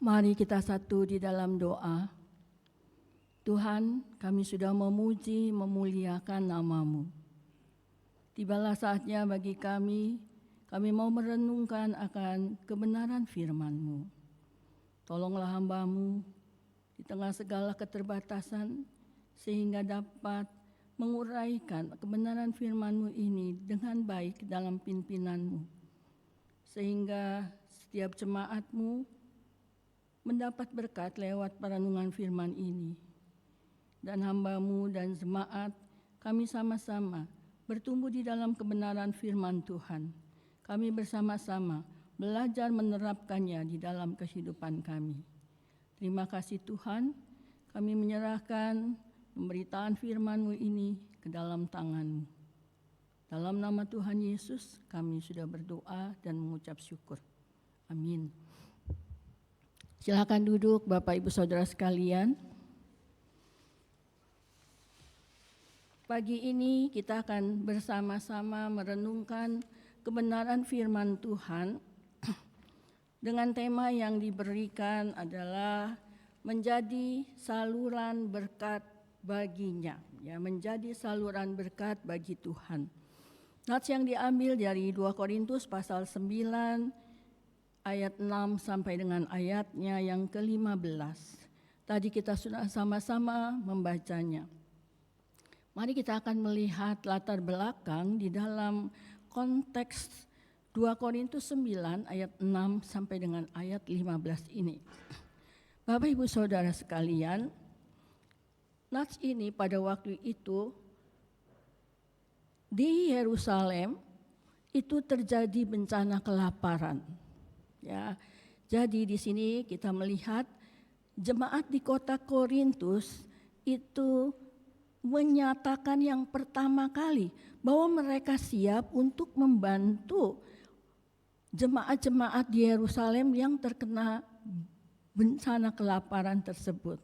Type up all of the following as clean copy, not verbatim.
Mari kita satu di dalam doa. Tuhan, kami sudah memuji, memuliakan nama-Mu. Tibalah saatnya bagi kami mau merenungkan akan kebenaran firman-Mu. Tolonglah hamba-Mu di tengah segala keterbatasan, sehingga dapat menguraikan kebenaran firman-Mu ini dengan baik dalam pimpinan-Mu. Sehingga setiap jemaat-Mu mendapat berkat lewat perenungan firman ini. Dan hamba-Mu dan jemaat kami sama-sama bertumbuh di dalam kebenaran firman Tuhan. Kami bersama-sama belajar menerapkannya di dalam kehidupan kami. Terima kasih Tuhan, kami menyerahkan pemberitaan firman-Mu ini ke dalam tangan-Mu. Dalam nama Tuhan Yesus kami sudah berdoa dan mengucap syukur. Amin. Silakan duduk Bapak Ibu Saudara sekalian. Pagi ini kita akan bersama-sama merenungkan kebenaran firman Tuhan dengan tema yang diberikan adalah menjadi saluran berkat baginya, ya, menjadi saluran berkat bagi Tuhan. Nats yang diambil dari 2 Korintus pasal 9 ayat 6 sampai dengan ayatnya yang ke-15. Tadi kita sudah sama-sama membacanya. Mari kita akan melihat latar belakang di dalam konteks 2 Korintus 9 ayat 6 sampai dengan ayat 15 ini. Bapak Ibu Saudara sekalian, nats ini pada waktu itu di Yerusalem itu terjadi bencana kelaparan. Ya, jadi di sini kita melihat jemaat di kota Korintus itu menyatakan yang pertama kali bahwa mereka siap untuk membantu jemaat-jemaat di Yerusalem yang terkena bencana kelaparan tersebut.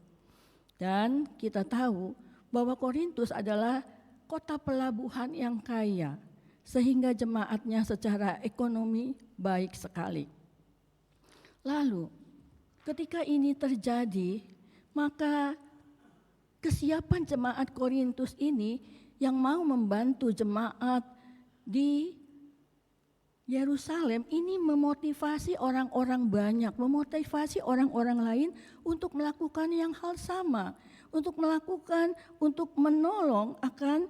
Dan kita tahu bahwa Korintus adalah kota pelabuhan yang kaya, sehingga jemaatnya secara ekonomi baik sekali. Lalu ketika ini terjadi, maka kesiapan jemaat Korintus ini yang mau membantu jemaat di Yerusalem ini memotivasi orang-orang banyak, memotivasi orang-orang lain untuk melakukan yang hal sama, untuk menolong akan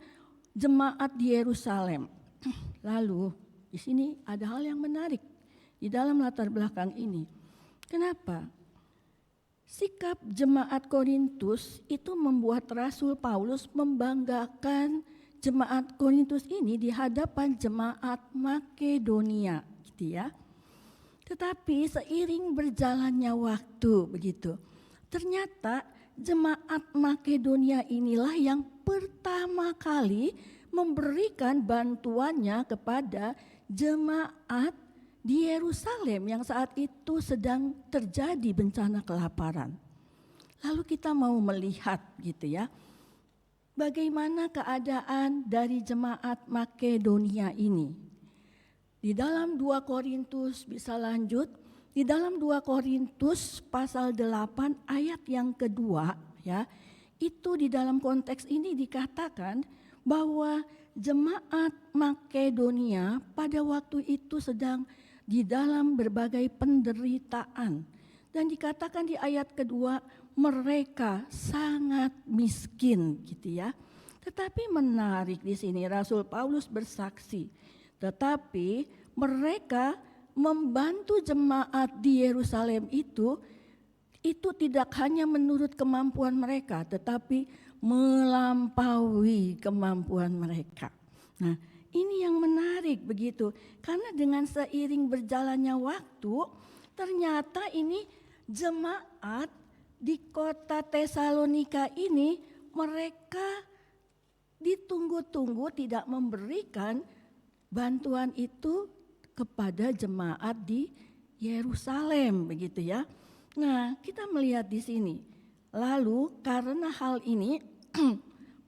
jemaat di Yerusalem. Lalu di sini ada hal yang menarik di dalam latar belakang ini. Kenapa? Sikap jemaat Korintus itu membuat Rasul Paulus membanggakan jemaat Korintus ini di hadapan jemaat Makedonia, gitu ya. Tetapi seiring berjalannya waktu begitu, ternyata jemaat Makedonia inilah yang pertama kali memberikan bantuannya kepada jemaat di Yerusalem yang saat itu sedang terjadi bencana kelaparan. Lalu kita mau melihat gitu ya, bagaimana keadaan dari jemaat Makedonia ini. Di dalam 2 Korintus bisa lanjut, di dalam 2 Korintus pasal 8 ayat yang kedua ya, itu di dalam konteks ini dikatakan bahwa jemaat Makedonia pada waktu itu sedang di dalam berbagai penderitaan. Dan dikatakan di ayat kedua, mereka sangat miskin gitu ya. Tetapi menarik di sini Rasul Paulus bersaksi, tetapi mereka membantu jemaat di Yerusalem itu tidak hanya menurut kemampuan mereka, tetapi melampaui kemampuan mereka. Nah, ini yang menarik begitu, karena dengan seiring berjalannya waktu, ternyata ini jemaat di kota Tesalonika ini mereka ditunggu-tunggu tidak memberikan bantuan itu kepada jemaat di Yerusalem begitu ya. Nah, kita melihat di sini. Lalu karena hal ini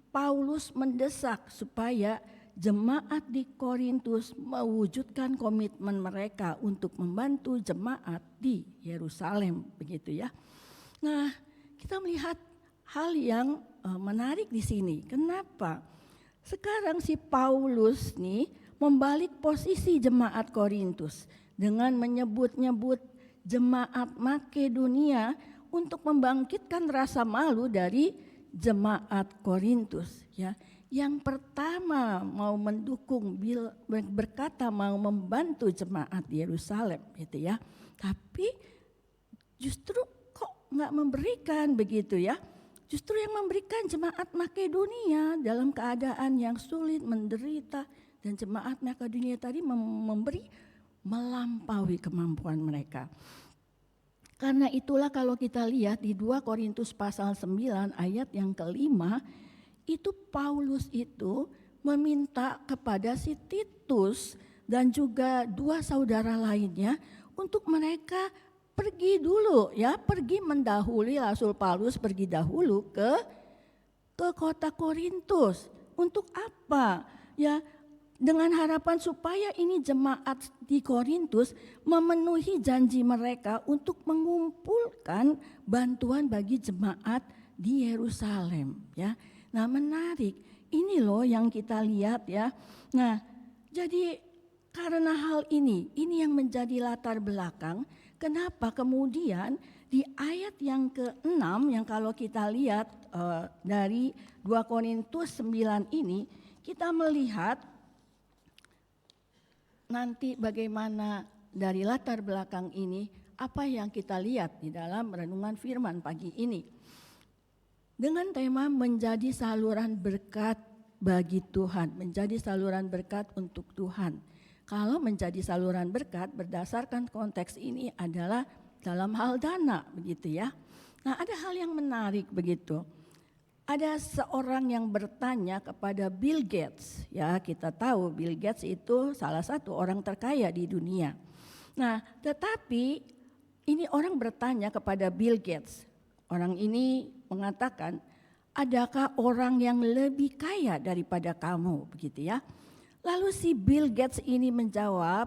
Paulus mendesak supaya jemaat di Korintus mewujudkan komitmen mereka untuk membantu jemaat di Yerusalem, begitu ya. Nah, kita melihat hal yang menarik di sini. Kenapa? Sekarang si Paulus nih membalik posisi jemaat Korintus dengan menyebut-nyebut jemaat Makedonia untuk membangkitkan rasa malu dari jemaat Korintus, ya. Yang pertama mau mendukung, berkata mau membantu jemaat di Yerusalem, gitu ya. Tapi justru kok nggak memberikan, begitu ya. Justru yang memberikan jemaat Makedonia dalam keadaan yang sulit, menderita, dan jemaat Makedonia tadi memberi melampaui kemampuan mereka. Karena itulah kalau kita lihat di 2 Korintus pasal 9 ayat yang kelima, itu Paulus itu meminta kepada si Titus dan juga 2 saudara lainnya untuk mereka pergi dulu ya, pergi mendahului Rasul Paulus pergi dahulu ke kota Korintus. Untuk apa? Ya, dengan harapan supaya ini jemaat di Korintus memenuhi janji mereka untuk mengumpulkan bantuan bagi jemaat di Yerusalem, ya. Nah, menarik. Ini loh yang kita lihat ya. Nah, jadi karena hal ini yang menjadi latar belakang kenapa kemudian di ayat yang ke-6 yang kalau kita lihat dari 2 Korintus 9 ini kita melihat nanti bagaimana dari latar belakang ini apa yang kita lihat di dalam renungan firman pagi ini. Dengan tema menjadi saluran berkat bagi Tuhan, menjadi saluran berkat untuk Tuhan. Kalau menjadi saluran berkat berdasarkan konteks ini adalah dalam hal dana, begitu ya. Nah, ada hal yang menarik begitu. Ada seorang yang bertanya kepada Bill Gates, ya kita tahu Bill Gates itu salah satu orang terkaya di dunia. Nah, tetapi ini orang bertanya kepada Bill Gates. Orang ini mengatakan, adakah orang yang lebih kaya daripada kamu, begitu ya. Lalu si Bill Gates ini menjawab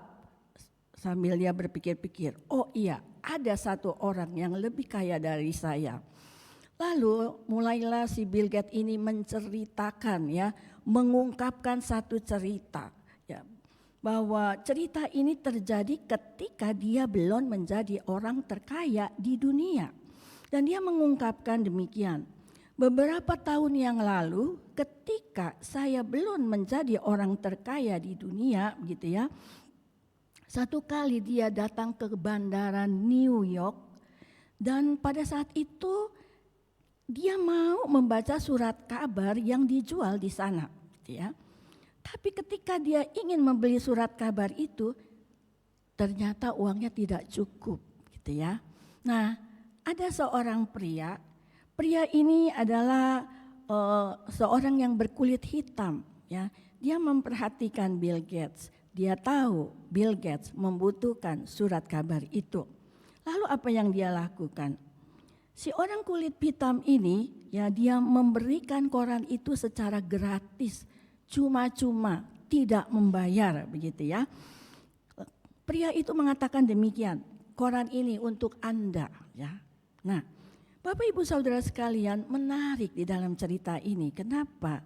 sambil dia berpikir-pikir, oh iya ada satu orang yang lebih kaya dari saya. Lalu mulailah si Bill Gates ini menceritakan ya, mengungkapkan satu cerita ya, bahwa cerita ini terjadi ketika dia belum menjadi orang terkaya di dunia. Dan dia mengungkapkan demikian, beberapa tahun yang lalu ketika saya belum menjadi orang terkaya di dunia gitu ya, satu kali dia datang ke bandara New York dan pada saat itu dia mau membaca surat kabar yang dijual di sana, gitu ya. Tapi ketika dia ingin membeli surat kabar itu, ternyata uangnya tidak cukup, gitu ya. Nah, ada seorang pria ini adalah seorang yang berkulit hitam, ya. Dia memperhatikan Bill Gates. Dia tahu Bill Gates membutuhkan surat kabar itu. Lalu apa yang dia lakukan? Si orang kulit hitam ini ya dia memberikan koran itu secara gratis, cuma-cuma, tidak membayar begitu ya. Pria itu mengatakan demikian, koran ini untuk Anda ya. Nah, Bapak Ibu Saudara sekalian, menarik di dalam cerita ini. Kenapa?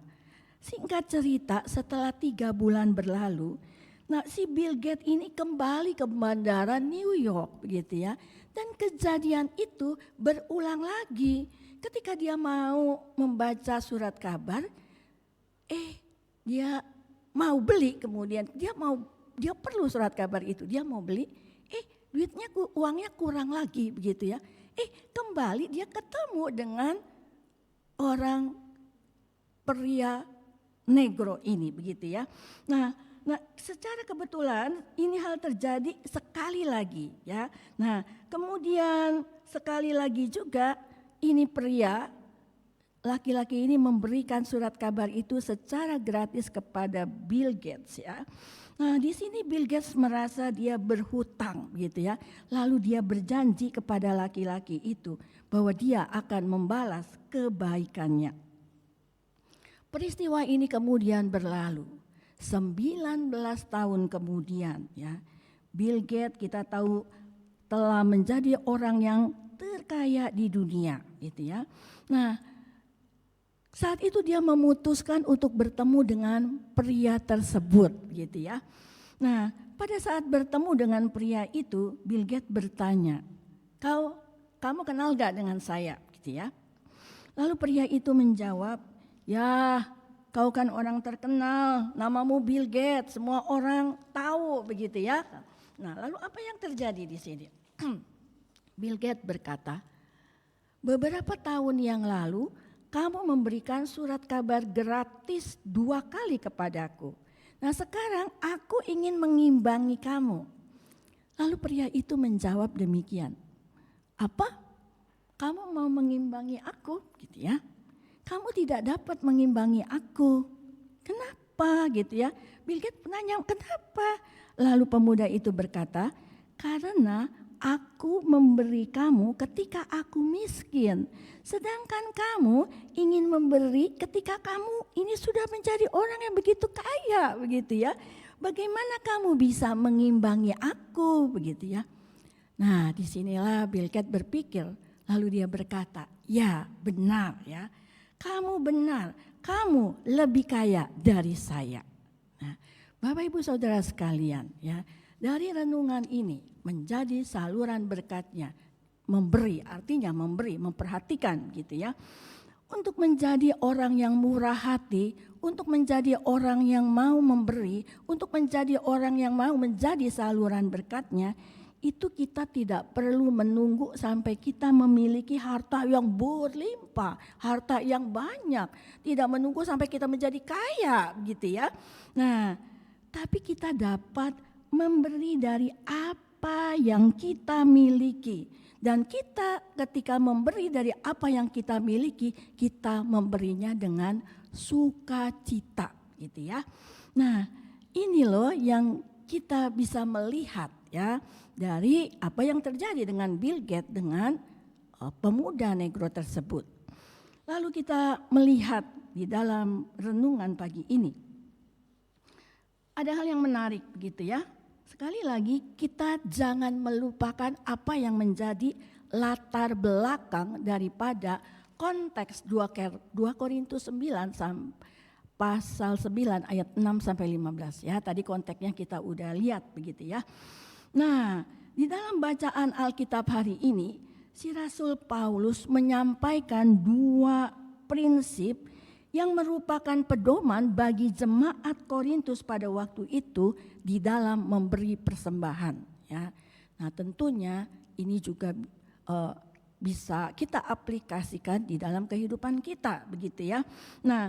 Singkat cerita setelah 3 bulan berlalu, nah si Bill Gates ini kembali ke bandara New York begitu ya. Dan kejadian itu berulang lagi ketika dia mau membaca surat kabar, dia mau beli kemudian dia perlu surat kabar itu, dia mau beli, uangnya kurang lagi begitu ya. Kembali dia ketemu dengan orang pria negro ini begitu ya. Nah, secara kebetulan ini hal terjadi sekali lagi ya. Nah, kemudian sekali lagi juga ini pria laki-laki ini memberikan surat kabar itu secara gratis kepada Bill Gates ya. Nah, di sini Bill Gates merasa dia berhutang gitu ya. Lalu dia berjanji kepada laki-laki itu bahwa dia akan membalas kebaikannya. Peristiwa ini kemudian berlalu. 19 tahun kemudian ya, Bill Gates kita tahu telah menjadi orang yang terkaya di dunia gitu ya. Nah, saat itu dia memutuskan untuk bertemu dengan pria tersebut gitu ya. Nah, pada saat bertemu dengan pria itu, Bill Gates bertanya, kamu kenal gak dengan saya gitu ya. Lalu pria itu menjawab, ya kau kan orang terkenal, namamu Bill Gates, semua orang tahu begitu ya. Nah, lalu apa yang terjadi di sini? Bill Gates berkata, beberapa tahun yang lalu kamu memberikan surat kabar gratis 2 kali kepadaku. Nah, sekarang aku ingin mengimbangi kamu. Lalu pria itu menjawab demikian. Apa? Kamu mau mengimbangi aku gitu ya. Kamu tidak dapat mengimbangi aku. Kenapa gitu ya? Bill Gates menanya kenapa? Lalu pemuda itu berkata, karena aku memberi kamu ketika aku miskin. Sedangkan kamu ingin memberi ketika kamu ini sudah menjadi orang yang begitu kaya begitu ya. Bagaimana kamu bisa mengimbangi aku begitu ya. Nah, disinilah Bill Gates berpikir. Lalu dia berkata, ya benar ya, kamu benar, kamu lebih kaya dari saya. Nah, Bapak Ibu Saudara sekalian ya, dari renungan ini menjadi saluran berkatnya, memberi artinya memberi, memperhatikan gitu ya. Untuk menjadi orang yang murah hati, untuk menjadi orang yang mau memberi, untuk menjadi orang yang mau menjadi saluran berkatnya, itu kita tidak perlu menunggu sampai kita memiliki harta yang berlimpah, harta yang banyak. Tidak menunggu sampai kita menjadi kaya gitu ya. Nah, tapi kita dapat memberi dari apa yang kita miliki. Dan kita ketika memberi dari apa yang kita miliki, kita memberinya dengan sukacita gitu ya. Nah, ini loh yang kita bisa melihat ya dari apa yang terjadi dengan Bill Gates dengan pemuda negro tersebut. Lalu kita melihat di dalam renungan pagi ini ada hal yang menarik begitu ya. Sekali lagi kita jangan melupakan apa yang menjadi latar belakang daripada konteks 2 Korintus 9 pasal 9 ayat 6 sampai 15 ya. Tadi konteksnya kita udah lihat begitu ya. Nah, di dalam bacaan Alkitab hari ini, si Rasul Paulus menyampaikan 2 prinsip yang merupakan pedoman bagi jemaat Korintus pada waktu itu di dalam memberi persembahan. Ya, nah tentunya ini juga bisa kita aplikasikan di dalam kehidupan kita, begitu ya. Nah,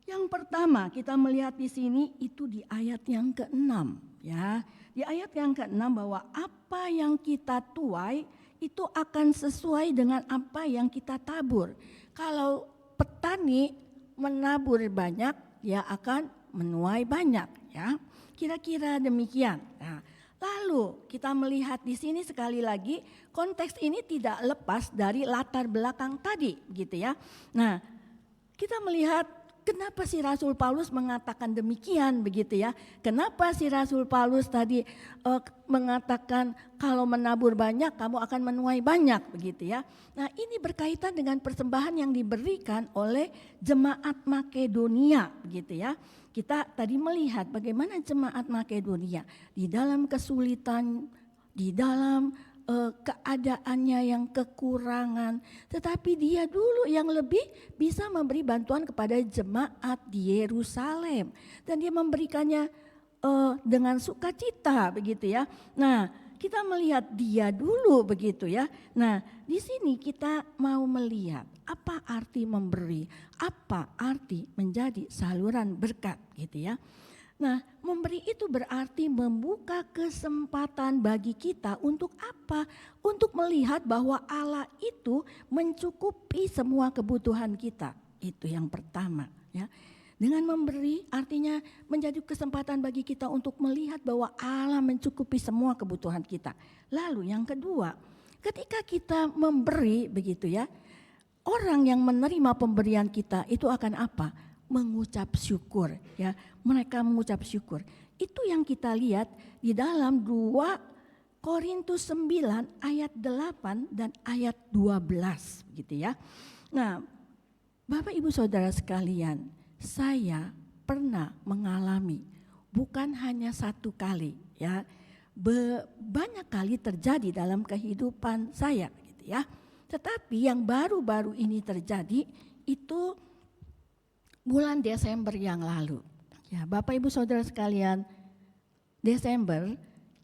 yang pertama kita melihat di sini itu di ayat yang ke-6, ya. Di ayat yang ke-6 bahwa apa yang kita tuai itu akan sesuai dengan apa yang kita tabur. Kalau petani menabur banyak, dia akan menuai banyak, ya. Kira-kira demikian. Nah, lalu kita melihat di sini sekali lagi konteks ini tidak lepas dari latar belakang tadi, gitu ya. Nah, kita melihat kenapa si Rasul Paulus mengatakan demikian begitu ya? Kenapa si Rasul Paulus tadi mengatakan kalau menabur banyak kamu akan menuai banyak begitu ya? Nah, ini berkaitan dengan persembahan yang diberikan oleh jemaat Makedonia begitu ya. Kita tadi melihat bagaimana jemaat Makedonia di dalam kesulitan, di dalam keadaannya yang kekurangan, tetapi dia dulu yang lebih bisa memberi bantuan kepada jemaat di Yerusalem dan dia memberikannya dengan sukacita begitu ya. Nah, kita melihat dia dulu begitu ya. Nah, di sini kita mau melihat apa arti memberi, apa arti menjadi saluran berkat gitu ya. Nah, memberi itu berarti membuka kesempatan bagi kita untuk apa? Untuk melihat bahwa Allah itu mencukupi semua kebutuhan kita. Itu yang pertama, ya. Dengan memberi artinya menjadi kesempatan bagi kita untuk melihat bahwa Allah mencukupi semua kebutuhan kita. Lalu yang kedua, ketika kita memberi begitu ya, orang yang menerima pemberian kita itu akan apa? mengucap syukur, ya. Mereka mengucap syukur. Itu yang kita lihat di dalam 2 Korintus 9 ayat 8 dan ayat 12 gitu ya. Nah, Bapak Ibu Saudara sekalian, saya pernah mengalami bukan hanya 1 kali ya. Banyak kali terjadi dalam kehidupan saya gitu ya. Tetapi yang baru-baru ini terjadi itu bulan Desember yang lalu. Ya, Bapak Ibu Saudara sekalian, Desember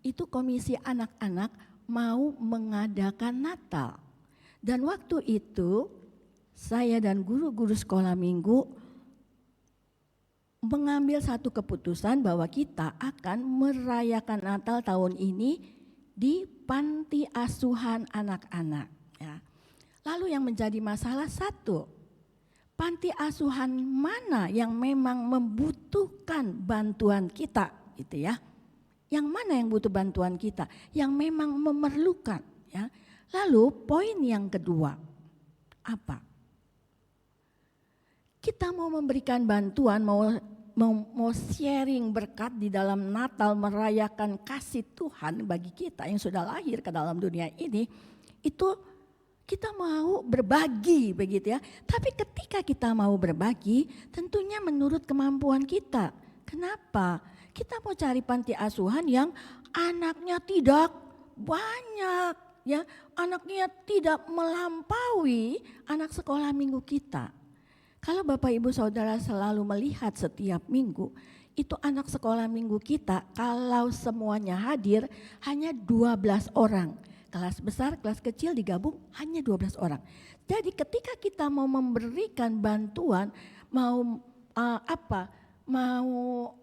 itu komisi anak-anak mau mengadakan Natal. Dan waktu itu saya dan guru-guru sekolah minggu mengambil satu keputusan bahwa kita akan merayakan Natal tahun ini di panti asuhan anak-anak. Ya. Lalu yang menjadi masalah satu, panti asuhan mana yang memang membutuhkan bantuan kita, gitu ya? Yang mana yang butuh bantuan kita, yang memang memerlukan, ya? Lalu poin yang kedua, apa? Kita mau memberikan bantuan, mau sharing berkat di dalam Natal, merayakan kasih Tuhan bagi kita yang sudah lahir ke dalam dunia ini, itu kita mau berbagi begitu ya. Tapi ketika kita mau berbagi, tentunya menurut kemampuan kita. Kenapa? Kita mau cari panti asuhan yang anaknya tidak banyak, ya, anaknya tidak melampaui anak sekolah minggu kita. Kalau Bapak Ibu Saudara selalu melihat setiap minggu, itu anak sekolah minggu kita kalau semuanya hadir hanya 12 orang. Kelas besar, kelas kecil digabung hanya 12 orang. Jadi ketika kita mau memberikan bantuan,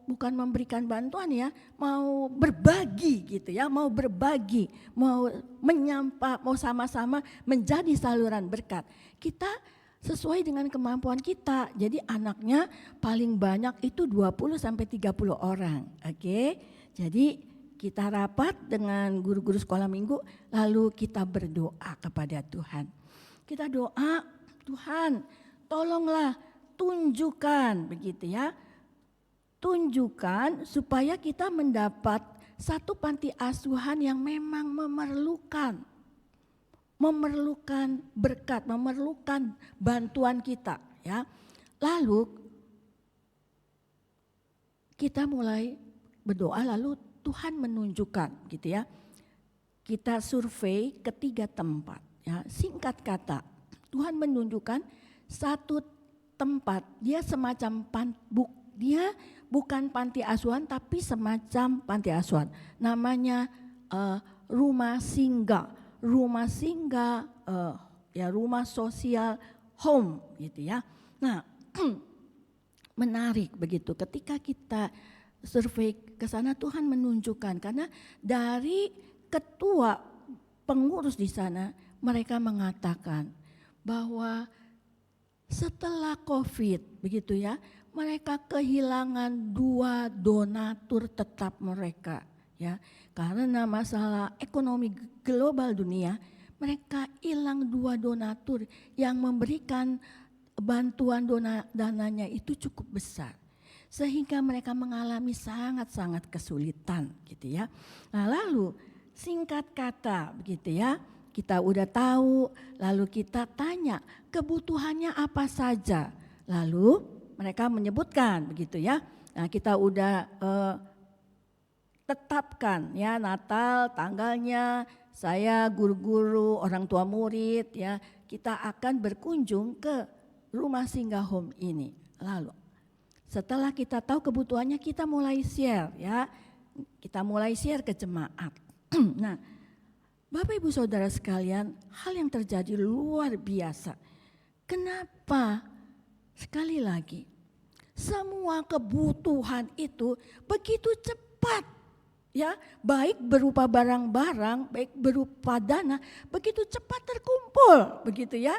bukan memberikan bantuan ya, mau berbagi gitu ya, mau berbagi, mau menyapa, mau sama-sama menjadi saluran berkat. Kita sesuai dengan kemampuan kita. Jadi anaknya paling banyak itu 20 sampai 30 orang. Oke. Jadi kita rapat dengan guru-guru sekolah minggu lalu kita berdoa kepada Tuhan. Kita doa, Tuhan, tolonglah tunjukkan begitu ya. Tunjukkan supaya kita mendapat satu panti asuhan yang memang memerlukan berkat, memerlukan bantuan kita ya. Lalu kita mulai berdoa lalu Tuhan menunjukkan gitu ya. Kita survei ke 3 tempat ya. Singkat kata, Tuhan menunjukkan satu tempat, dia semacam dia bukan panti asuhan tapi semacam panti asuhan. Namanya rumah singgah. Rumah singgah, rumah sosial home gitu ya. Nah, menarik begitu. Ketika kita survei ke sana, Tuhan menunjukkan karena dari ketua pengurus di sana mereka mengatakan bahwa setelah COVID begitu ya, mereka kehilangan 2 donatur tetap mereka. Ya, karena masalah ekonomi global dunia, mereka hilang 2 donatur yang memberikan bantuan dananya itu cukup besar. Sehingga mereka mengalami sangat-sangat kesulitan gitu ya. Nah, lalu singkat kata begitu ya, kita udah tahu, lalu kita tanya kebutuhannya apa saja. Lalu mereka menyebutkan begitu ya. Nah, kita udah tetapkan ya Natal tanggalnya, saya guru-guru, orang tua murid ya, kita akan berkunjung ke rumah singgah home ini. Lalu setelah kita tahu kebutuhannya, kita mulai share ya. Kita mulai share ke jemaat. Nah, Bapak Ibu Saudara sekalian, hal yang terjadi luar biasa. Kenapa? Sekali lagi, semua kebutuhan itu begitu cepat. Ya, baik berupa barang-barang, baik berupa dana, begitu cepat terkumpul, begitu ya.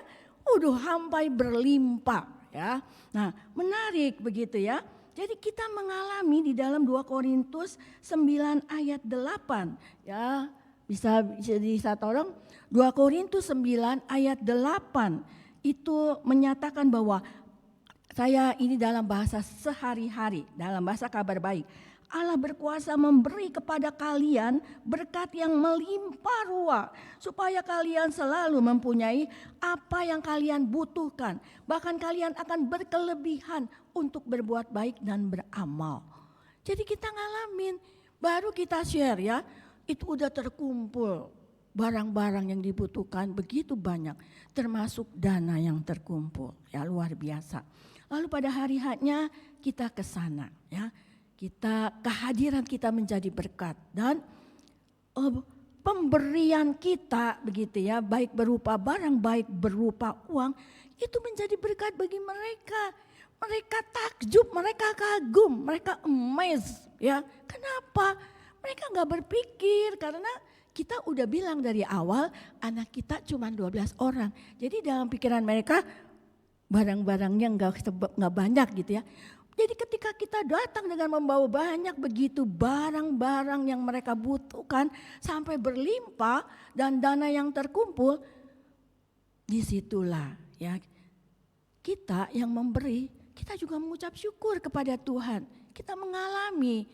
Sampai berlimpah, ya. Nah, menarik begitu ya. Jadi kita mengalami di dalam 2 Korintus 9 ayat 8, ya. Bisa ditolong 2 Korintus 9 ayat 8 itu menyatakan bahwa saya ini dalam bahasa sehari-hari, dalam bahasa Kabar Baik. Allah berkuasa memberi kepada kalian berkat yang melimpah ruah, supaya kalian selalu mempunyai apa yang kalian butuhkan. Bahkan kalian akan berkelebihan untuk berbuat baik dan beramal. Jadi kita ngalamin, baru kita share ya, itu udah terkumpul barang-barang yang dibutuhkan begitu banyak, termasuk dana yang terkumpul, ya luar biasa. Lalu pada hari H-nya kita ke sana ya. Kehadiran kita menjadi berkat dan pemberian kita begitu ya, baik berupa barang, baik berupa uang, itu menjadi berkat bagi mereka. Mereka takjub, mereka kagum, mereka amazed ya. Kenapa? Mereka nggak berpikir karena kita udah bilang dari awal anak kita cuma 12 orang. Jadi dalam pikiran mereka barang-barangnya nggak banyak gitu ya. Jadi ketika kita datang dengan membawa banyak begitu barang-barang yang mereka butuhkan sampai berlimpah dan dana yang terkumpul, disitulah ya kita yang memberi, kita juga mengucap syukur kepada Tuhan. Kita mengalami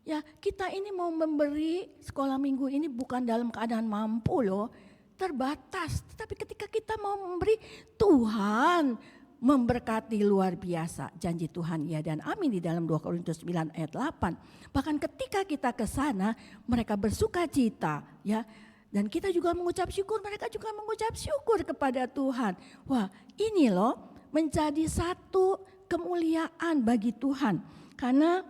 ya, kita ini mau memberi sekolah minggu ini bukan dalam keadaan mampu loh, terbatas. Tetapi ketika kita mau memberi, Tuhan memberkati luar biasa. Janji Tuhan ya dan amin di dalam 2 Korintus 9 ayat 8. Bahkan ketika kita ke sana, mereka bersuka cita ya. Dan kita juga mengucap syukur, mereka juga mengucap syukur kepada Tuhan. Wah, ini loh menjadi satu kemuliaan bagi Tuhan. Karena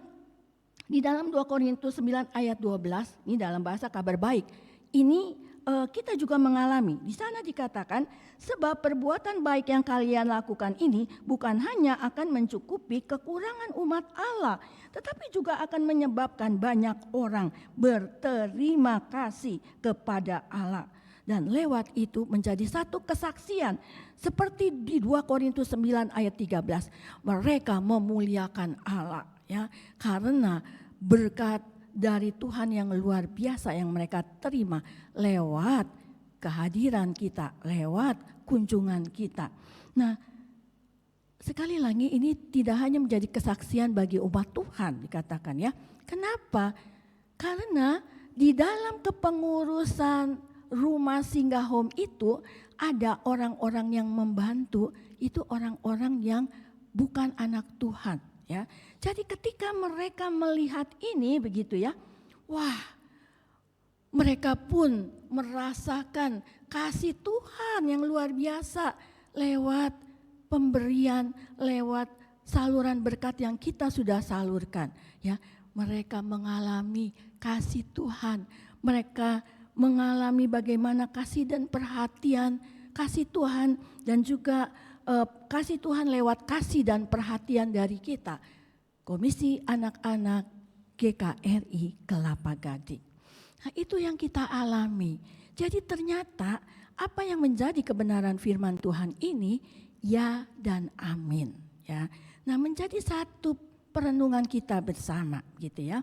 di dalam 2 Korintus 9 ayat 12, ini dalam bahasa Kabar Baik, ini kita juga mengalami. Di sana dikatakan, sebab perbuatan baik yang kalian lakukan ini bukan hanya akan mencukupi kekurangan umat Allah, tetapi juga akan menyebabkan banyak orang berterima kasih kepada Allah. Dan lewat itu menjadi satu kesaksian. Seperti di 2 Korintus 9 ayat 13, mereka memuliakan Allah ya, karena berkat dari Tuhan yang luar biasa yang mereka terima lewat kehadiran kita, lewat kunjungan kita. Nah, sekali lagi ini tidak hanya menjadi kesaksian bagi umat Tuhan dikatakan ya. Kenapa? Karena di dalam kepengurusan rumah singgah home itu ada orang-orang yang membantu, itu orang-orang yang bukan anak Tuhan. Ya, jadi ketika mereka melihat ini begitu ya, wah, mereka pun merasakan kasih Tuhan yang luar biasa lewat pemberian, lewat saluran berkat yang kita sudah salurkan. Ya, mereka mengalami kasih Tuhan, mereka mengalami bagaimana kasih dan perhatian kasih Tuhan dan juga kasih Tuhan lewat kasih dan perhatian dari kita. Komisi Anak-anak GKRI Kelapa Gading. Nah, itu yang kita alami. Jadi ternyata apa yang menjadi kebenaran firman Tuhan ini ya dan amin ya. Nah, menjadi satu perenungan kita bersama gitu ya.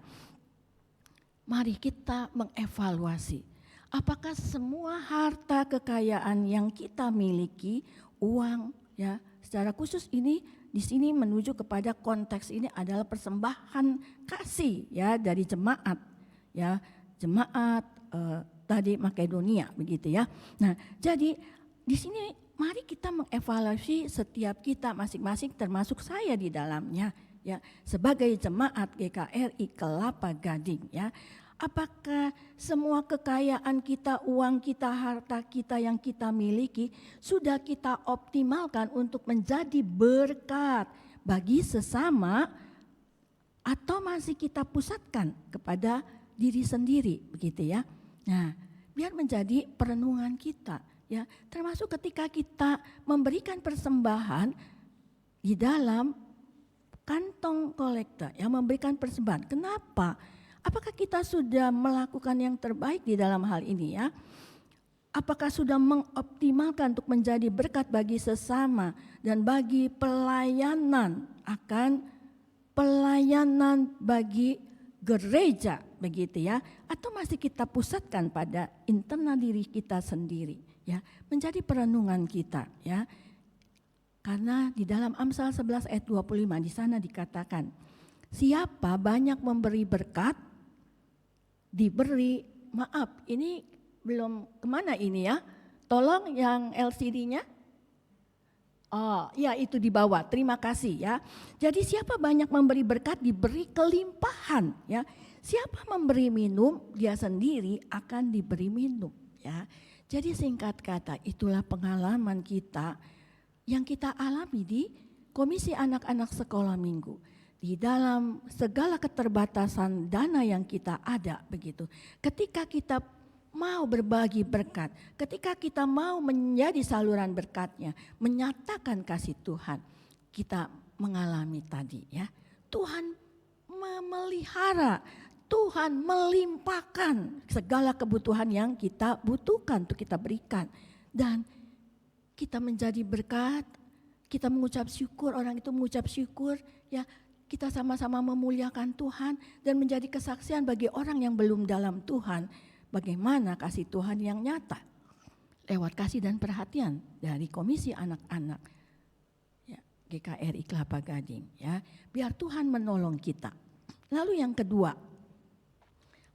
Mari kita mengevaluasi apakah semua harta kekayaan yang kita miliki, uang ya, secara khusus ini di sini menuju kepada konteks ini adalah persembahan kasih ya dari jemaat ya, jemaat tadi Makedonia begitu ya. Nah, jadi di sini mari kita mengevaluasi setiap kita masing-masing termasuk saya di dalamnya ya sebagai jemaat GKRI Kelapa Gading ya. Apakah semua kekayaan kita, uang kita, harta kita yang kita miliki sudah kita optimalkan untuk menjadi berkat bagi sesama atau masih kita pusatkan kepada diri sendiri begitu ya. Nah, biar menjadi perenungan kita ya, termasuk ketika kita memberikan persembahan di dalam kantong kolektor yang memberikan persembahan. Kenapa? Apakah kita sudah melakukan yang terbaik di dalam hal ini ya? Apakah sudah mengoptimalkan untuk menjadi berkat bagi sesama dan bagi pelayanan bagi gereja begitu ya? Atau masih kita pusatkan pada internal diri kita sendiri ya? Menjadi perenungan kita ya. Karena di dalam Amsal 11 ayat 25 di sana dikatakan, siapa banyak memberi berkat, diberi maaf. Ini belum kemana ini ya? Tolong yang LCD-nya. Oh ya, itu di bawah, terima kasih ya. Jadi siapa banyak memberi berkat diberi kelimpahan ya. Siapa memberi minum dia sendiri akan diberi minum ya. Jadi singkat kata itulah pengalaman kita yang kita alami di Komisi Anak-anak Sekolah Minggu. Di dalam segala keterbatasan dana yang kita ada begitu. Ketika kita mau berbagi berkat, ketika kita mau menjadi saluran berkatnya, menyatakan kasih Tuhan, kita mengalami tadi ya. Tuhan memelihara, Tuhan melimpahkan segala kebutuhan yang kita butuhkan untuk kita berikan. Dan kita menjadi berkat, kita mengucap syukur, orang itu mengucap syukur ya. Kita sama-sama memuliakan Tuhan dan menjadi kesaksian bagi orang yang belum dalam Tuhan. Bagaimana kasih Tuhan yang nyata lewat kasih dan perhatian dari Komisi Anak-anak ya, GKRI Kelapa Gading ya, biar Tuhan menolong kita. Lalu yang kedua,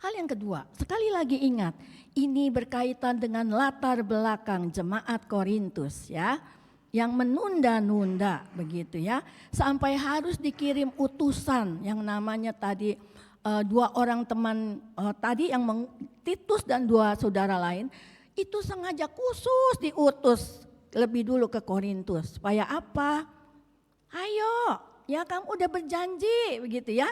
hal yang kedua, sekali lagi ingat, ini berkaitan dengan latar belakang jemaat Korintus ya, yang menunda-nunda begitu ya, sampai harus dikirim utusan yang namanya tadi dua orang teman tadi yang Titus dan dua saudara lain itu sengaja khusus diutus lebih dulu ke Korintus supaya apa? Ayo, ya kamu udah berjanji begitu ya,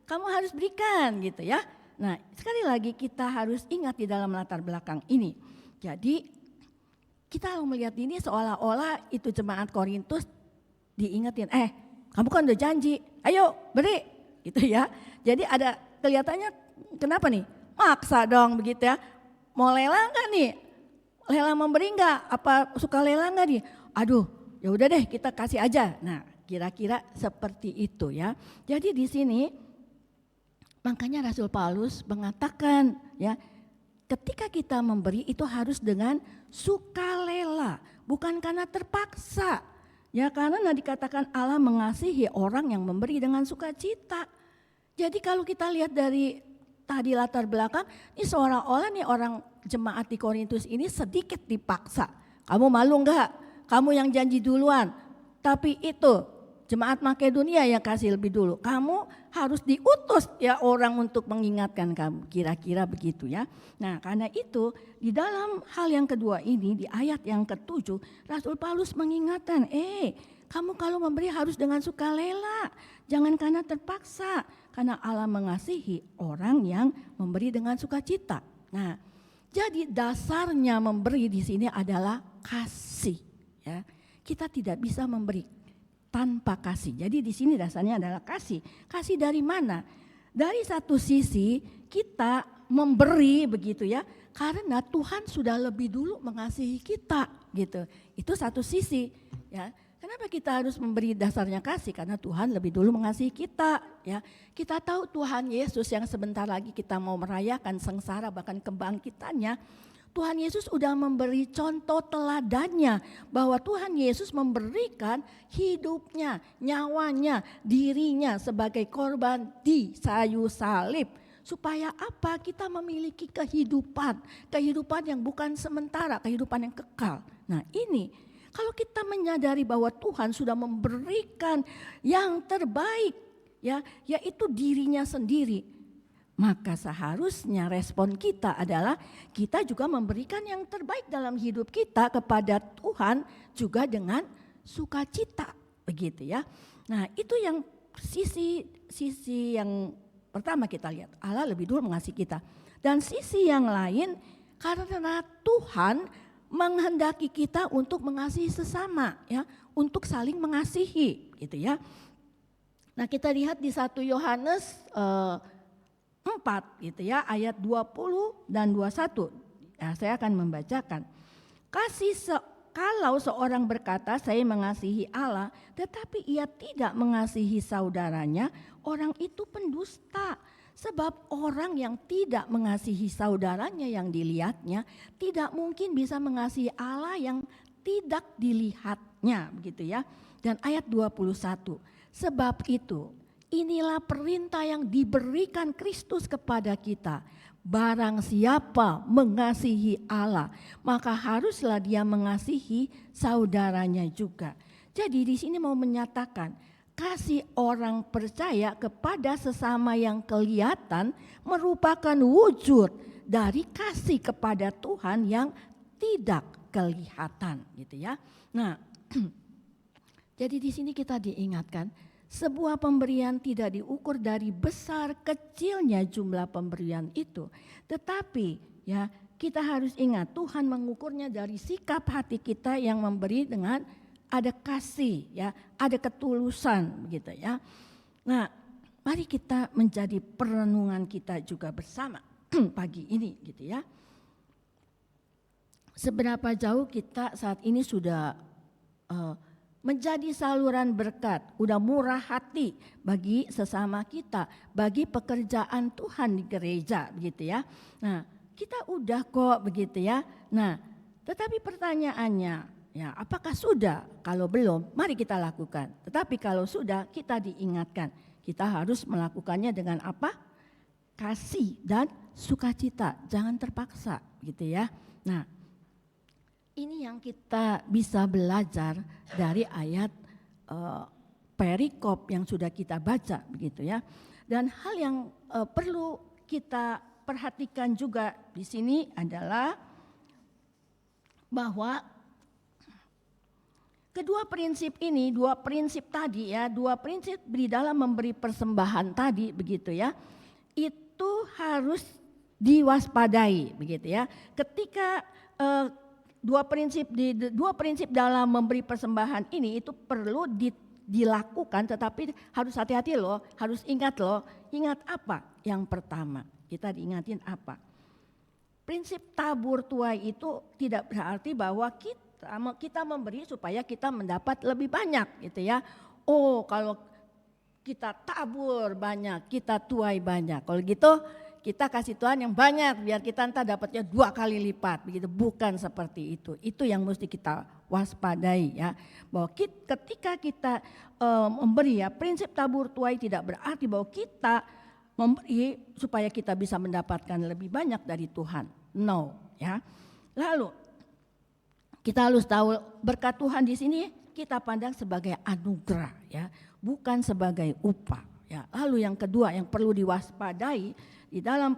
kamu harus berikan gitu ya. Nah sekali lagi kita harus ingat di dalam latar belakang ini. Jadi kita melihat ini seolah-olah itu jemaat Korintus diingetin, kamu kan udah janji, ayo beri gitu ya. Jadi ada kelihatannya kenapa nih? Maksa dong begitu ya. Mau lelang enggak nih? Lelang memberi enggak? Apa suka lelang enggak nih? Aduh, ya udah deh kita kasih aja. Nah, kira-kira seperti itu ya. Jadi di sini makanya Rasul Paulus mengatakan ya, ketika kita memberi itu harus dengan sukarela, bukan karena terpaksa. Ya karena dikatakan Allah mengasihi orang yang memberi dengan sukacita. Jadi kalau kita lihat dari tadi latar belakang, ini seolah-olah nih orang jemaat di Korintus ini sedikit dipaksa. Kamu malu enggak? Kamu yang janji duluan. Tapi itu jemaat Makedonia yang kasih lebih dulu. Kamu harus diutus ya orang untuk mengingatkan kamu. Kira-kira begitu ya. Nah karena itu di dalam hal yang kedua ini di ayat yang ke-7 Rasul Paulus mengingatkan, kamu kalau memberi harus dengan sukarela. Jangan karena terpaksa. Karena Allah mengasihi orang yang memberi dengan sukacita. Nah, jadi dasarnya memberi di sini adalah kasih. Ya, kita tidak bisa memberi tanpa kasih. Jadi di sini dasarnya adalah kasih. Kasih dari mana? Dari satu sisi kita memberi begitu ya, karena Tuhan sudah lebih dulu mengasihi kita gitu. Itu satu sisi ya. Kenapa kita harus memberi dasarnya kasih? Karena Tuhan lebih dulu mengasihi kita ya. Kita tahu Tuhan Yesus yang sebentar lagi kita mau merayakan sengsara bahkan kebangkitannya. Tuhan Yesus sudah memberi contoh teladannya bahwa Tuhan Yesus memberikan hidupnya, nyawanya, dirinya sebagai korban di kayu salib. Supaya apa? Kita memiliki kehidupan yang bukan sementara, kehidupan yang kekal. Nah ini kalau kita menyadari bahwa Tuhan sudah memberikan yang terbaik, ya, yaitu dirinya sendiri, maka seharusnya respon kita adalah kita juga memberikan yang terbaik dalam hidup kita kepada Tuhan juga dengan sukacita, begitu ya. Nah itu yang sisi yang pertama kita lihat, Allah lebih dulu mengasihi kita. Dan sisi yang lain karena Tuhan menghendaki kita untuk mengasihi sesama ya, untuk saling mengasihi gitu ya. Nah, kita lihat di 1 Yohanes 4 gitu ya, ayat 20 dan 21. Ya, saya akan membacakan. Kalau seorang berkata saya mengasihi Allah, tetapi ia tidak mengasihi saudaranya, orang itu pendusta. Sebab orang yang tidak mengasihi saudaranya yang dilihatnya tidak mungkin bisa mengasihi Allah yang tidak dilihatnya, begitu ya. Dan ayat 21, sebab itu inilah perintah yang diberikan Kristus kepada kita. Barang siapa mengasihi Allah, maka haruslah dia mengasihi saudaranya juga. Jadi di sini mau menyatakan kasih orang percaya kepada sesama yang kelihatan merupakan wujud dari kasih kepada Tuhan yang tidak kelihatan, gitu ya. Nah, jadi di sini kita diingatkan sebuah pemberian tidak diukur dari besar kecilnya jumlah pemberian itu, tetapi ya kita harus ingat Tuhan mengukurnya dari sikap hati kita yang memberi dengan ada kasih, ya, ada ketulusan, begitu ya. Nah, mari kita menjadi perenungan kita juga bersama pagi ini, gitu ya. Seberapa jauh kita saat ini sudah menjadi saluran berkat, udah murah hati bagi sesama kita, bagi pekerjaan Tuhan di gereja, begitu ya. Nah, kita udah kok, begitu ya. Nah, tetapi pertanyaannya, ya, apakah sudah? Kalau belum, mari kita lakukan. Tetapi kalau sudah, kita diingatkan, kita harus melakukannya dengan apa? Kasih dan sukacita, jangan terpaksa, gitu ya. Nah, ini yang kita bisa belajar dari ayat perikop yang sudah kita baca, begitu ya. Dan hal yang perlu kita perhatikan juga di sini adalah bahwa kedua prinsip ini, dua prinsip tadi ya, dua prinsip di dalam memberi persembahan tadi, begitu ya, itu harus diwaspadai, begitu ya. Ketika dua prinsip dalam memberi persembahan ini itu perlu dilakukan, tetapi harus hati-hati loh, harus ingat loh. Ingat apa? Yang pertama, kita diingatin apa? Prinsip tabur tuai itu tidak berarti bahwa kita memberi supaya kita mendapat lebih banyak, gitu ya. Oh, kalau kita tabur banyak, kita tuai banyak. Kalau gitu kita kasih Tuhan yang banyak biar kita entah dapatnya 2 kali lipat, begitu. Bukan seperti itu. Itu yang mesti kita waspadai ya. Bahwa ketika kita memberi ya, prinsip tabur tuai tidak berarti bahwa kita memberi supaya kita bisa mendapatkan lebih banyak dari Tuhan. No, ya. Lalu kita harus tahu berkat Tuhan di sini kita pandang sebagai anugerah ya, bukan sebagai upah ya. Lalu yang kedua yang perlu diwaspadai di dalam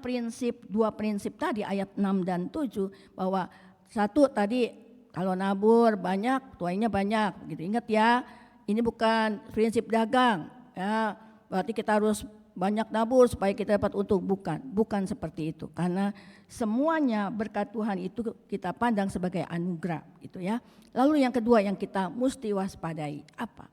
dua prinsip tadi ayat 6 dan 7 bahwa satu tadi kalau nabur banyak, tuainya banyak, begitu. Ingat ya, ini bukan prinsip dagang ya. Berarti kita harus banyak nabur supaya kita dapat untung, bukan seperti itu. Karena semuanya berkat Tuhan itu kita pandang sebagai anugerah, gitu ya. Lalu yang kedua yang kita mesti waspadai apa?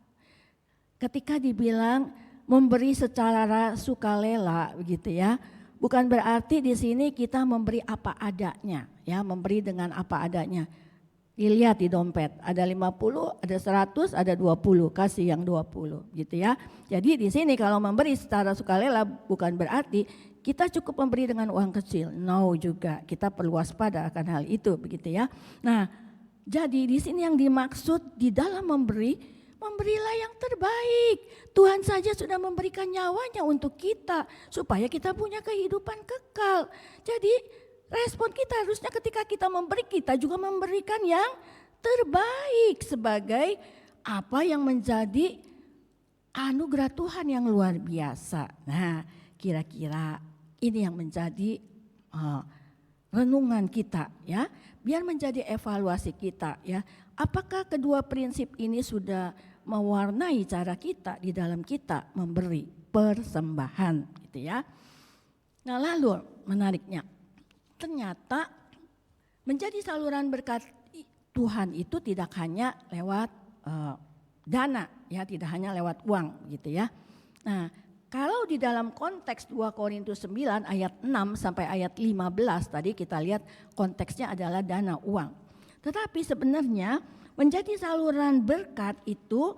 Ketika dibilang memberi secara sukarela, begitu ya. Bukan berarti di sini kita memberi apa adanya, ya, memberi dengan apa adanya. Dilihat di dompet, ada 50, ada 100, ada 20, kasih yang 20, gitu ya. Jadi di sini kalau memberi secara sukarela bukan berarti kita cukup memberi dengan uang kecil. No juga, kita perlu waspada akan hal itu, begitu ya. Nah, jadi di sini yang dimaksud di dalam memberi, memberilah yang terbaik. Tuhan saja sudah memberikan nyawanya untuk kita supaya kita punya kehidupan kekal. Jadi respon kita harusnya ketika kita memberi, kita juga memberikan yang terbaik sebagai apa yang menjadi anugerah Tuhan yang luar biasa. Nah, kira-kira ini yang menjadi renungan kita ya, biar menjadi evaluasi kita ya. Apakah kedua prinsip ini sudah mewarnai cara kita di dalam kita memberi persembahan, gitu ya. Nah, lalu menariknya, ternyata menjadi saluran berkat Tuhan itu tidak hanya lewat dana, ya, tidak hanya lewat uang, gitu ya. Nah, kalau di dalam konteks 2 Korintus 9 ayat 6 sampai ayat 15 tadi kita lihat konteksnya adalah dana uang. Tetapi sebenarnya menjadi saluran berkat itu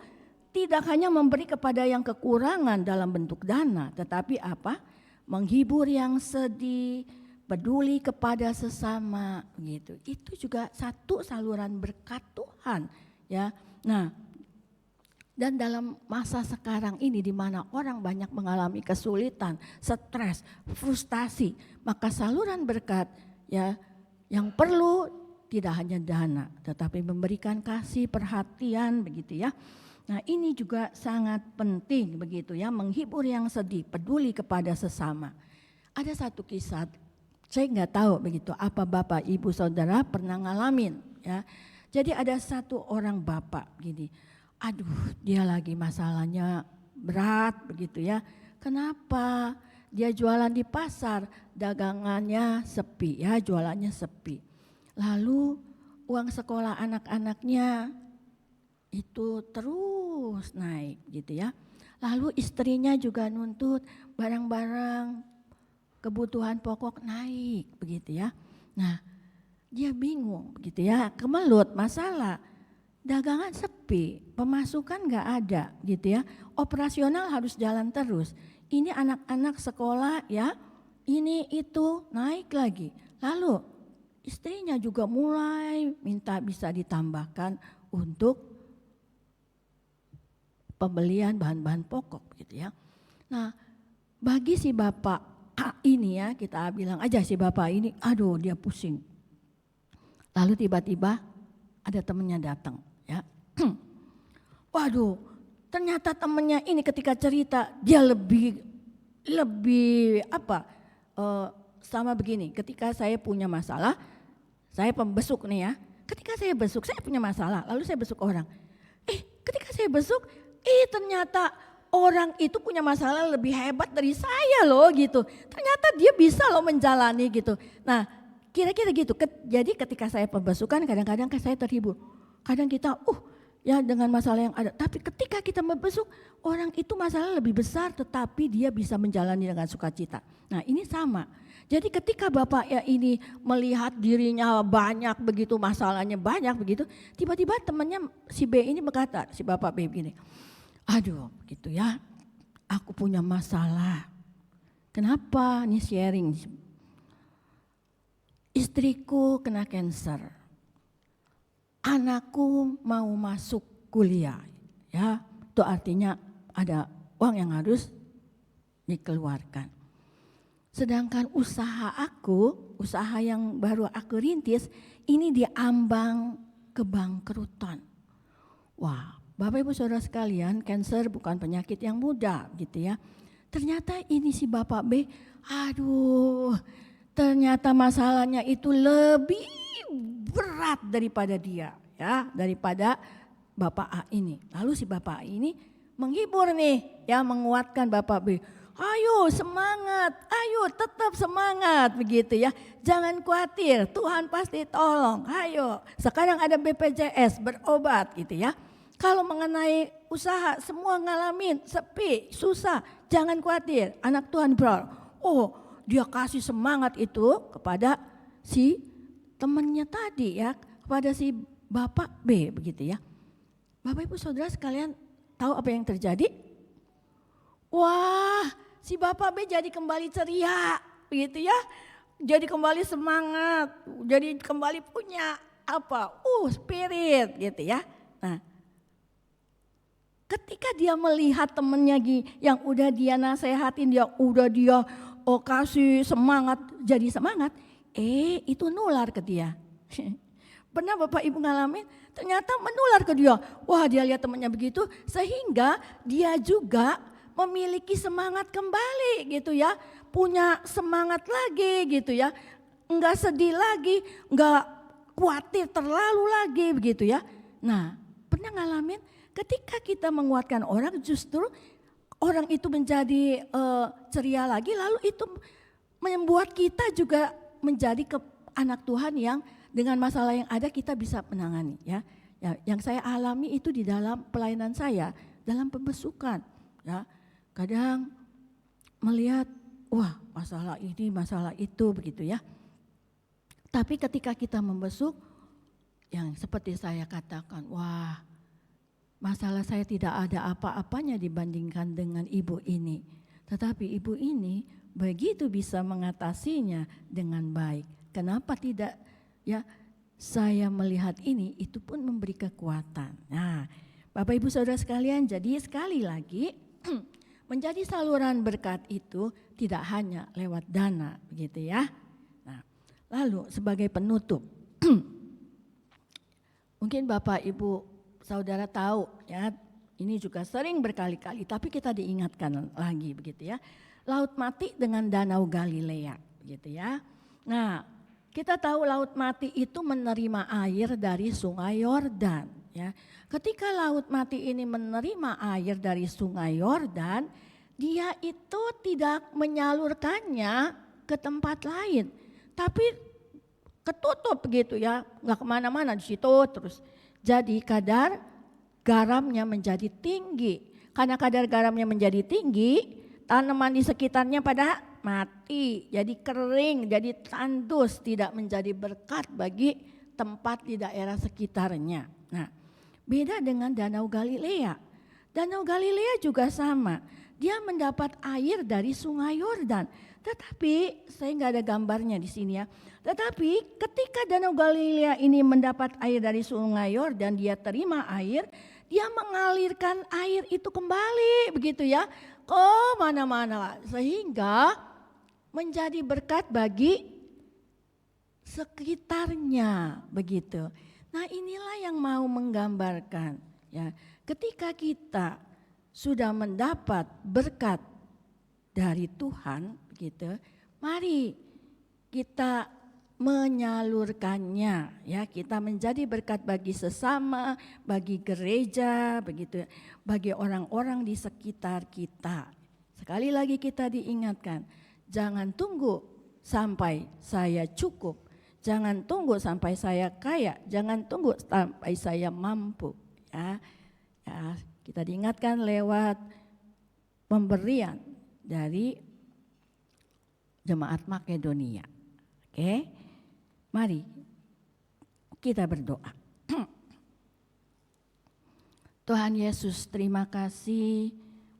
tidak hanya memberi kepada yang kekurangan dalam bentuk dana, tetapi apa? Menghibur yang sedih, peduli kepada sesama gitu. Itu juga satu saluran berkat Tuhan ya. Nah, dan dalam masa sekarang ini di mana orang banyak mengalami kesulitan, stres, frustasi, maka saluran berkat ya yang perlu tidak hanya dana tetapi memberikan kasih, perhatian begitu ya. Nah, ini juga sangat penting begitu ya, menghibur yang sedih, peduli kepada sesama. Ada satu kisah, saya nggak tahu begitu apa Bapak Ibu Saudara pernah ngalamin ya. Jadi ada satu orang bapak gini, aduh dia lagi masalahnya berat begitu ya. Kenapa? Dia jualan di pasar, dagangannya sepi ya, jualannya sepi. Lalu uang sekolah anak-anaknya itu terus naik gitu ya. Lalu istrinya juga nuntut barang-barang kebutuhan pokok naik begitu ya. Nah, dia bingung begitu ya, kemelut masalah. Dagangan sepi, pemasukan nggak ada gitu ya. Operasional harus jalan terus. Ini anak-anak sekolah ya, ini itu naik lagi. Lalu istrinya juga mulai minta bisa ditambahkan untuk pembelian bahan-bahan pokok gitu ya. Nah, bagi si bapak ini ya, kita bilang aja si bapak ini, aduh dia pusing. Lalu tiba-tiba ada temennya datang ya. Waduh, ternyata temennya ini ketika cerita dia lebih sama begini. Ketika saya punya masalah, saya pembesuk nih ya. Ketika saya besuk, saya punya masalah, lalu saya besuk orang. Ketika saya besuk, ternyata orang itu punya masalah lebih hebat dari saya loh gitu. Ternyata dia bisa loh menjalani gitu. Nah, kira-kira gitu. Jadi ketika saya pembesukan kadang-kadang saya terhibur. Kadang kita ya dengan masalah yang ada. Tapi ketika kita membesuk, orang itu masalah lebih besar tetapi dia bisa menjalani dengan sukacita. Nah, ini sama. Jadi ketika Bapak ya ini melihat dirinya banyak begitu, masalahnya banyak begitu, tiba-tiba temannya si B ini berkata, si Bapak B begini, aduh gitu ya, aku punya masalah. Kenapa? Ini sharing. Istriku kena kanker. Anakku mau masuk kuliah. Ya, itu artinya ada uang yang harus dikeluarkan. Sedangkan usaha yang baru aku rintis, ini diambang kebangkrutan. Wah, Bapak Ibu Saudara sekalian, kanker bukan penyakit yang mudah gitu ya. Ternyata ini si Bapak B, aduh ternyata masalahnya itu lebih berat daripada dia ya, daripada Bapak A ini. Lalu si Bapak A ini menghibur nih ya, menguatkan Bapak B. Ayo semangat, ayo tetap semangat begitu ya. Jangan khawatir, Tuhan pasti tolong. Ayo, sekarang ada BPJS berobat gitu ya. Kalau mengenai usaha semua ngalamin sepi, susah, jangan khawatir. Anak Tuhan bro, dia kasih semangat itu kepada si temannya tadi ya, kepada si Bapak B begitu ya. Bapak Ibu Saudara sekalian tahu apa yang terjadi? Wah, si Bapak B jadi kembali ceria begitu ya. Jadi kembali semangat, jadi kembali punya spirit gitu ya. Nah, ketika dia melihat temennya yang udah dia nasehatin, dia kasih semangat, jadi semangat, itu nular ke dia. Pernah Bapak Ibu ngalamin? Ternyata menular ke dia. Wah, dia lihat temannya begitu sehingga dia juga memiliki semangat kembali gitu ya. Punya semangat lagi gitu ya. Enggak sedih lagi, enggak khawatir terlalu lagi begitu ya. Nah, pernah ngalamin ketika kita menguatkan orang justru orang itu menjadi ceria lagi, lalu itu membuat kita juga menjadi anak Tuhan yang dengan masalah yang ada kita bisa menangani ya. Yang saya alami itu di dalam pelayanan saya, dalam pembesukan ya. Kadang melihat wah masalah ini, masalah itu begitu ya. Tapi ketika kita membesuk yang seperti saya katakan, wah masalah saya tidak ada apa-apanya dibandingkan dengan ibu ini. Tetapi ibu ini begitu bisa mengatasinya dengan baik. Kenapa tidak ya? Saya melihat ini, itu pun memberi kekuatan. Nah, Bapak Ibu Saudara sekalian, jadi sekali lagi menjadi saluran berkat itu tidak hanya lewat dana, begitu ya. Nah, lalu sebagai penutup, mungkin Bapak Ibu Saudara tahu ya, ini juga sering berkali-kali, tapi kita diingatkan lagi begitu ya. Laut Mati dengan Danau Galilea, begitu ya. Nah, kita tahu Laut Mati itu menerima air dari Sungai Yordan. Ya. Ketika Laut Mati ini menerima air dari Sungai Yordan, dia itu tidak menyalurkannya ke tempat lain, tapi ketutup gitu ya, nggak kemana-mana di situ terus. Jadi kadar garamnya menjadi tinggi. Karena kadar garamnya menjadi tinggi, tanaman di sekitarnya pada mati, jadi kering, jadi tandus, tidak menjadi berkat bagi tempat di daerah sekitarnya. Nah, beda dengan Danau Galilea. Danau Galilea juga sama, dia mendapat air dari Sungai Yordan. Tetapi saya nggak ada gambarnya di sini ya. Tetapi ketika Danau Galilea ini mendapat air dari Sungai Yordan, dia terima air, dia mengalirkan air itu kembali begitu ya ke mana-mana, sehingga menjadi berkat bagi sekitarnya begitu. Nah, inilah yang mau menggambarkan ya, ketika kita sudah mendapat berkat dari Tuhan begitu, mari kita menyalurkannya ya, kita menjadi berkat bagi sesama, bagi gereja begitu, bagi orang-orang di sekitar kita. Sekali lagi kita diingatkan, jangan tunggu sampai saya cukup, jangan tunggu sampai saya kaya, jangan tunggu sampai saya mampu ya. Ya, kita diingatkan lewat pemberian dari Jemaat Makedonia. Oke, mari kita berdoa. Tuhan Yesus, terima kasih